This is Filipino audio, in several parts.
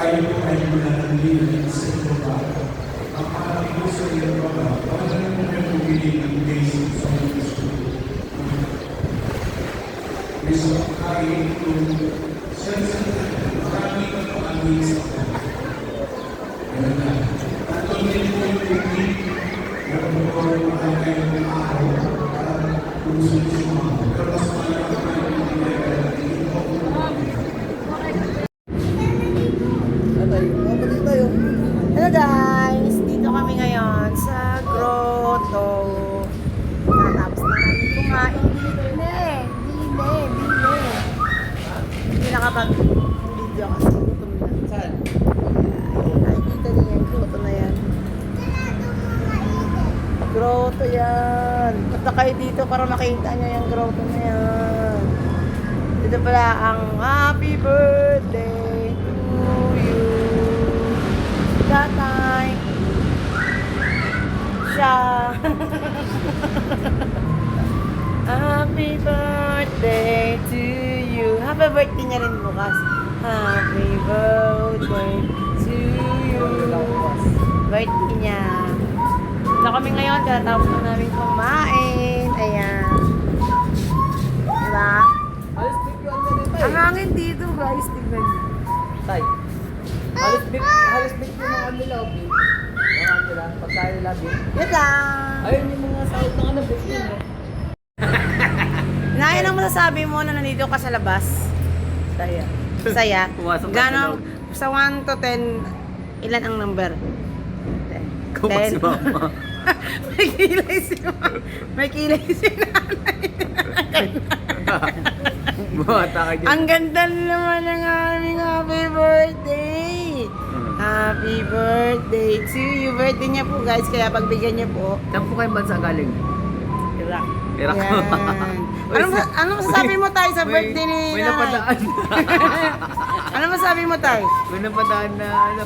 tayo po ay mananatili sa inyong bahay. Ang ating po sa inyong bahay, pagkakas mo na po ng basic sa mga school. Gusto ko kayo ito, marami ka po ang isa ko. Ganun na. At tuloy po yung technique na pagkakaroon ko ang kayong araw para lumusod sa mga. Pero mas malaki pa yung Hello guys! Dito kami ngayon sa grotto. Natapos na namin kumain. Hindi nakapag-video kasi gutom na. Saan? Nakikita niyo yung grotto na yan. Grotto yan. Punta kayo dito para makita niyo yung grotto na yan. Dito pala ang happy birthday to you. Tatay. Siya. Happy birthday to you. Happy birthday niya rin bukas. Happy birthday to you. Birthday niya. Ito kami ngayon. Tatapos na namin kumain. Ayan. Diba? Ang hangin dito guys. Tignan niyo. Tay. Halos big yung mga nila, okay? Mga nila, pagkain nila, big. Yun lang. Ayun yung mga sahod ng ano, big yun, eh. Ngayon ang masasabi mo na nandito ka sa labas. Saya. Saya. Pumasok ka sa Ganong, loob. sa 1 to 10, ilan ang number? Ikaw ba si mama? May kilay si mama. May kilay si nanay. Bata ka dyan. Ang ganda naman ng aming happy birthday. Happy birthday to you. Birthday niya po guys, kaya pagbigyan niya po. Saan po kayong bansa galing? Iraq. Iraq. Yan. Ano masasabi mo tayo sa birthday ni May nanay? napadaan. Ano masabi mo tayo? May napadaan na ano.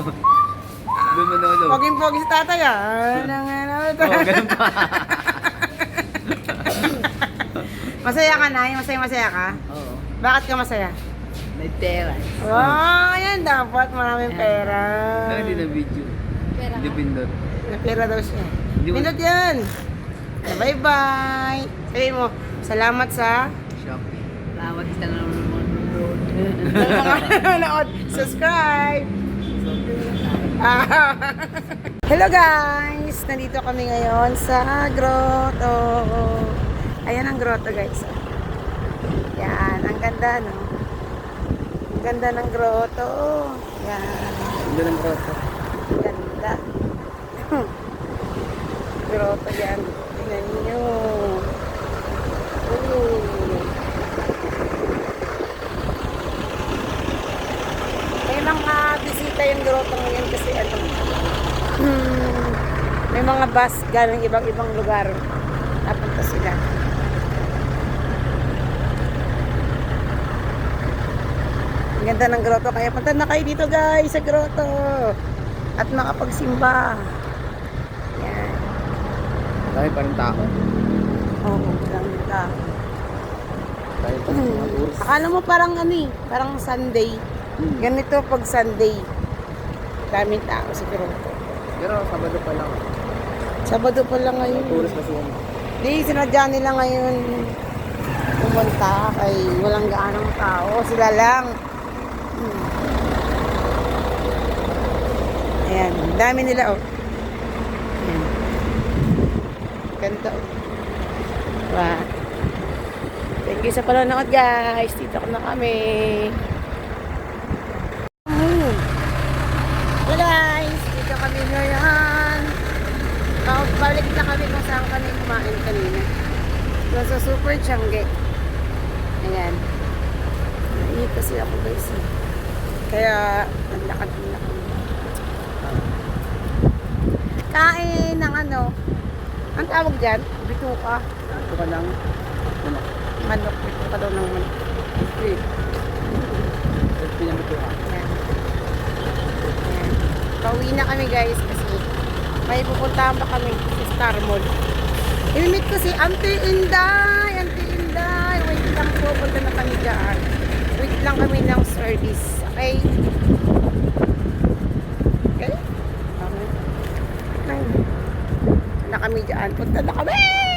Doon manolo. Poging-pogi si tatay ah. Oo, ganun pa. Masaya ka na? Masaya ka? Oo. Bakit ka masaya? May pera. Wow, yan dapat. Maraming pera. Hindi na video. Hindi pindot. May pera daw siya. Hindi mo- Minot yan. Bye-bye. Sabi mo, salamat sa Shopee. Salamat isa na naman mga mga nanonood. Subscribe. Hello guys! Nandito kami ngayon sa grotto. Ayan ang grotto guys. Yan, ang ganda no? Ang ganda ng grotto. Yan, Hindi lang grotto. ang ganda. Grotto yan. Tingnan nyo. May mga bisita yung grotto ngayon kasi ano, may mga bus galing ibang lugar. Napunta sila. Ang ganda ng grotto. Kaya punta na kayo dito guys sa grotto. At makapagsimba. Yan. Dahil pa rin tao. Oo, maraming tao. Dahil pa rin mga tourist. Akala mo parang ano eh, parang Sunday. Ganito pag Sunday. Daming tao sa grotto. Pero Sabado pa lang. Sabado pa lang Mga ngayon. tourist kasi yan. Di, sinadya nila ngayon pumunta kay walang gaanong tao. Sila lang. Ayan, dami nila oh. Ayan. Ganda oh. Wow. Thank you sa panonood guys. Dito na kami. Hello guys. Dito kami ngayon. Balik na kami kung saan kami kumain kanina. So, sa Super Tiangge. Ayan. Naiit kasi ako guys. Kaya, ang lakad. Kain ng ano. Ang tawag dyan? Bituka. Ito ka lang. Ano? Manok. Bituka daw ng manok. Street. Pinamito ka. Ayan. Ayan. Pauwi na kami guys kasi may pupuntahan pa kami sa Star Mall. I-meet ko si Auntie Inday. Auntie Inday. Wait lang po. Punta na kami dyan. Wait lang kami ng service. Okay? Okay? Okay. Na kami dyan. Punta na kami!